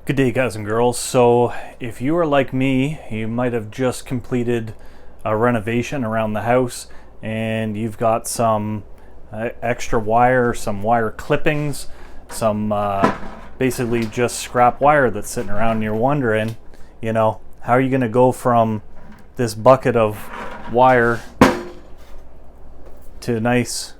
Good day, guys and girls. So if you are like me, you might have just completed a renovation around the house and you've got some extra wire, some wire clippings, some basically just scrap wire that's sitting around, and you're wondering, how are you going to go from this bucket of wire to nice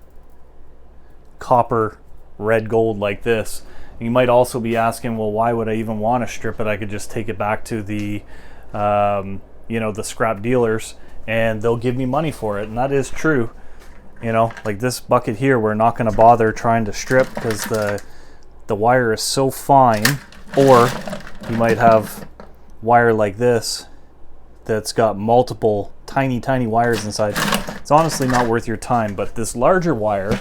copper red gold like this? You might also be asking, well, why would I even want to strip it? I could just take it back to the the scrap dealers and they'll give me money for it. And that is true. Like this bucket here, we're not going to bother trying to strip because the wire is so fine. Or you might have wire like this that's got multiple tiny wires inside. It's honestly not worth your time. But this larger wire,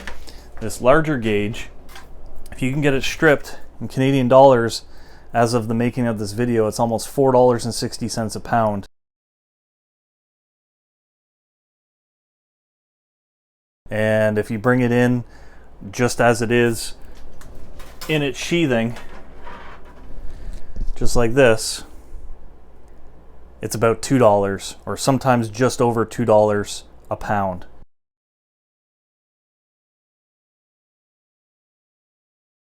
this larger gauge, if you can get it stripped in Canadian dollars, as of the making of this video, it's almost $4.60 a pound. And if you bring it in just as it is in its sheathing, just like this, it's about $2 or sometimes just over $2 a pound.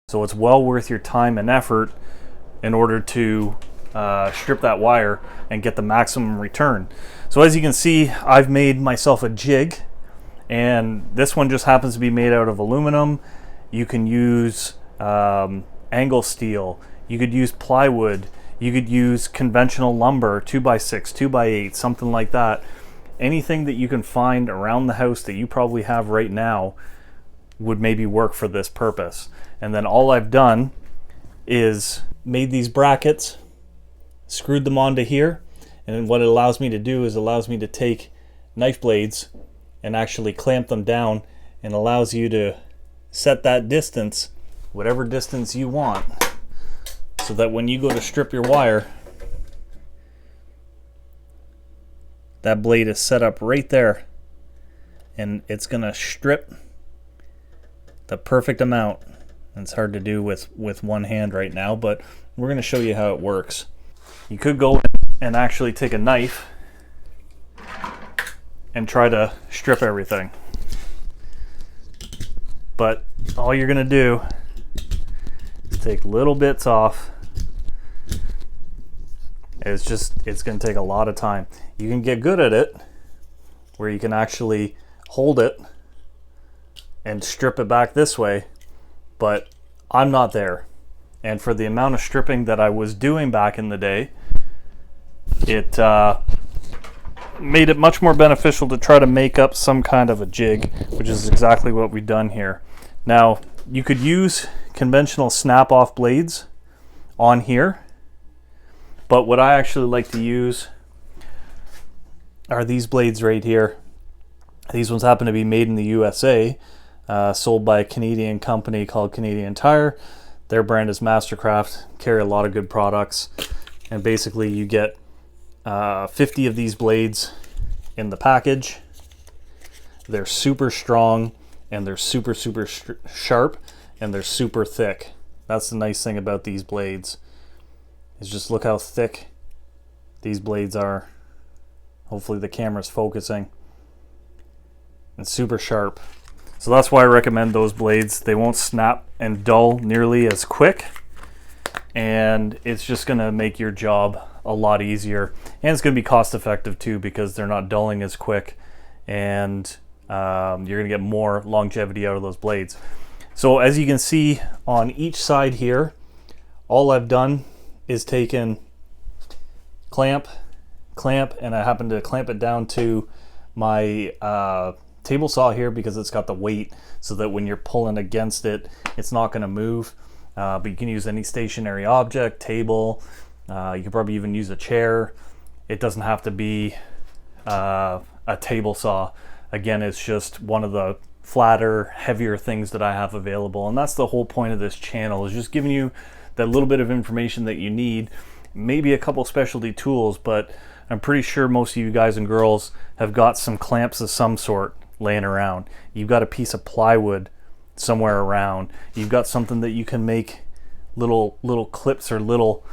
So it's well worth your time and effort in order to strip that wire and get the maximum return. So as you can see, I've made myself a jig, and this one just happens to be made out of aluminum. You can use angle steel, you could use plywood, you could use conventional lumber, 2x6, 2x8, something like that. Anything that you can find around the house that you probably have right now would maybe work for this purpose. And then all I've done is made these brackets, screwed them onto here, and what it allows me to do is allows me to take knife blades and actually clamp them down, and allows you to set that distance, whatever distance you want, so that when you go to strip your wire, that blade is set up right there and it's gonna strip the perfect amount. It's hard to do with one hand right now, but we're going to show you how it works. You could go and actually take a knife and try to strip everything, but all you're going to do is take little bits off. It's going to take a lot of time. You can get good at it where you can actually hold it and strip it back this way, but I'm not there. And for the amount of stripping that I was doing back in the day, it made it much more beneficial to try to make up some kind of a jig, which is exactly what we've done here. Now, you could use conventional snap-off blades on here, but what I actually like to use are these blades right here. These ones happen to be made in the USA, sold by a Canadian company called Canadian Tire. Their brand is Mastercraft, carry a lot of good products, and basically you get 50 of these blades in the package. They're super strong, and they're super sharp, and they're super thick. That's the nice thing about these blades, is just look how thick these blades are. Hopefully the camera's focusing. And super sharp. So that's why I recommend those blades. They won't snap and dull nearly as quick, and it's just going to make your job a lot easier, and it's going to be cost effective too, because they're not dulling as quick, and you're going to get more longevity out of those blades. So as you can see on each side here, all I've done is taken clamp, and I happen to clamp it down to my table saw here because it's got the weight, so that when you're pulling against it, it's not going to move. But you can use any stationary object, table. You can probably even use a chair. It doesn't have to be a table saw. Again, it's just one of the flatter, heavier things that I have available, and that's the whole point of this channel, is just giving you that little bit of information that you need, maybe a couple specialty tools, but I'm pretty sure most of you guys and girls have got some clamps of some sort laying around. You've got a piece of plywood somewhere around. You've got something that you can make little clips or little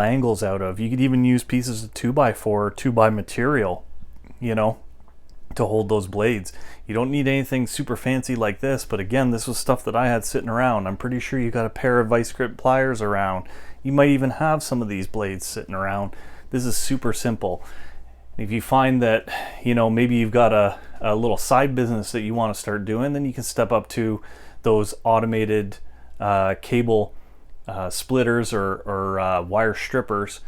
angles out of. You could even use pieces of 2x4 or 2x material, you know, to hold those blades. You don't need anything super fancy like this, but again, this was stuff that I had sitting around. I'm pretty sure you got a pair of vice grip pliers around. You might even have some of these blades sitting around. This is super simple. If you find that, you know, maybe you've got a little side business that you want to start doing, then you can step up to those automated cable splitters or wire strippers,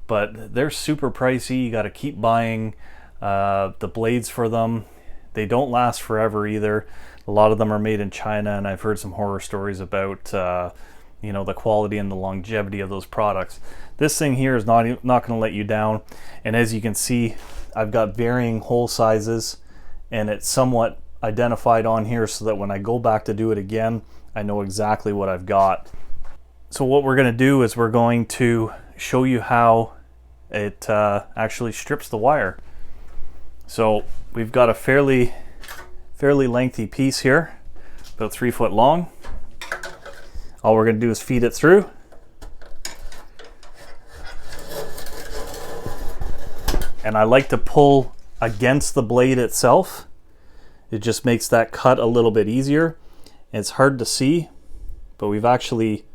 but they're super pricey. You got to keep buying the blades for them. They don't last forever either. A lot of them are made in China, and I've heard some horror stories about you know, the quality and the longevity of those products. This thing here is not going to let you down, and as you can see, I've got varying hole sizes, and it's somewhat identified on here so that when I go back to do it again, I know exactly what I've got. So what we're going to do is we're going to show you how it actually strips the wire. So we've got a fairly lengthy piece here, about 3 foot long. All we're going to do is feed it through. And I like to pull against the blade itself. It just makes that cut a little bit easier. It's hard to see, but we've actually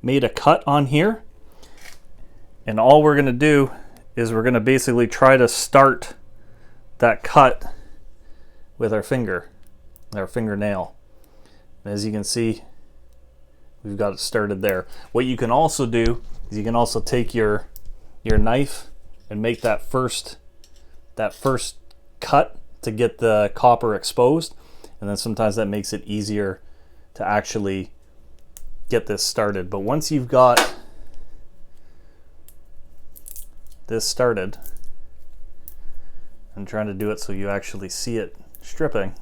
made a cut on here. And all we're going to do is we're going to basically try to start that cut with our fingernail. And as you can see, we've got it started there. What you can also do is you can also take your knife and make that first cut to get the copper exposed, and then sometimes that makes it easier to actually get this started. But once you've got this started, I'm trying to do it so you actually see it stripping,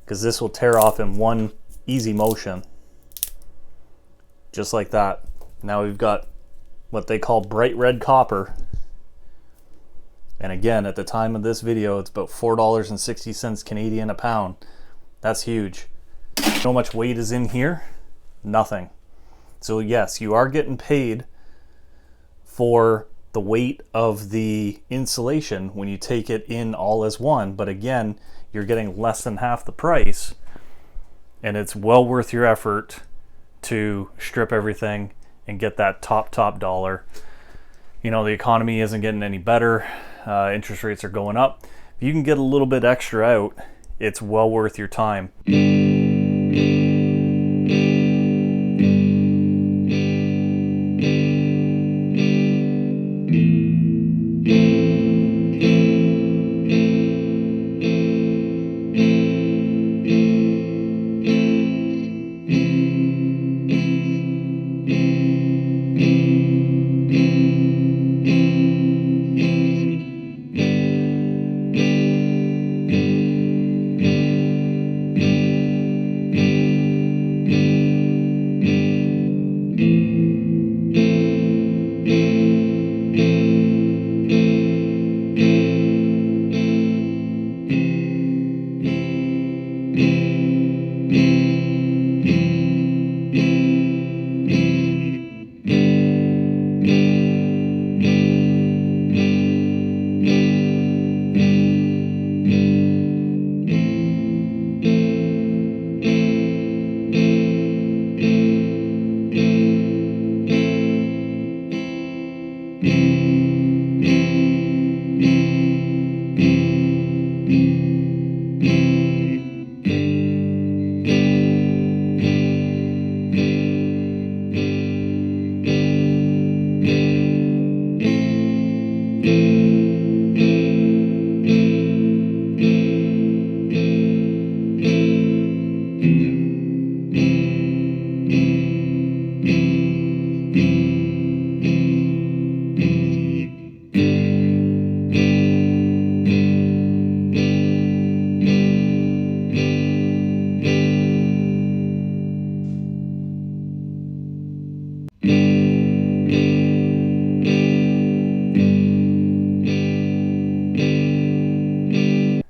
because this will tear off in one easy motion, just like that. Now we've got what they call bright red copper, and again, at the time of this video, it's about $4.60 Canadian a pound. That's huge. How much weight is in here? Nothing. So yes, you are getting paid for the weight of the insulation when you take it in all as one, but again, you're getting less than half the price, and it's well worth your effort to strip everything and get that top dollar. You know, the economy isn't getting any better. Interest rates are going up. If you can get a little bit extra out, it's well worth your time.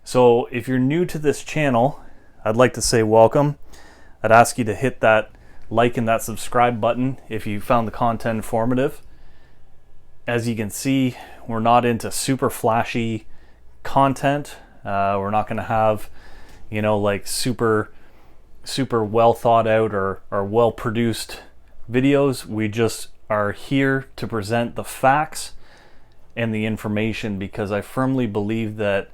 So if you're new to this channel, I'd like to say welcome. I'd ask you to hit that like and that subscribe button if you found the content informative. As you can see, we're not into super flashy content. We're not going to have, you know, like super well thought out or well produced videos. We just are here to present the facts and the information, because I firmly believe that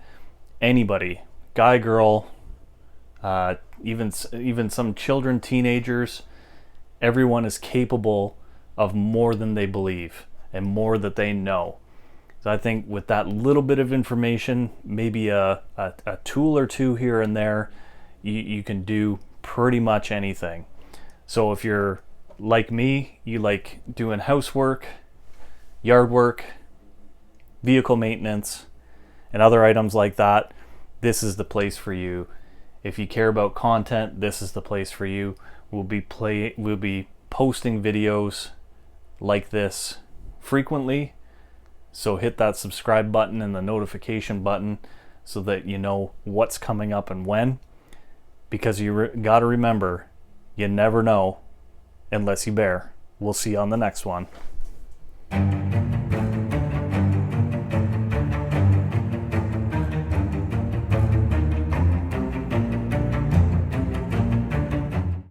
anybody, guy, girl, even some children, teenagers, everyone is capable of more than they believe and more that they know. So I think with that little bit of information, maybe a tool or two here and there, you can do pretty much anything. So if you're like me, you like doing housework, yard work, vehicle maintenance, and other items like that, this is the place for you. If you care about content, this is the place for you. We'll be posting videos like this frequently, so hit that subscribe button and the notification button so that you know what's coming up and when, because you got to remember, you never know unless you bear. We'll see you on the next one.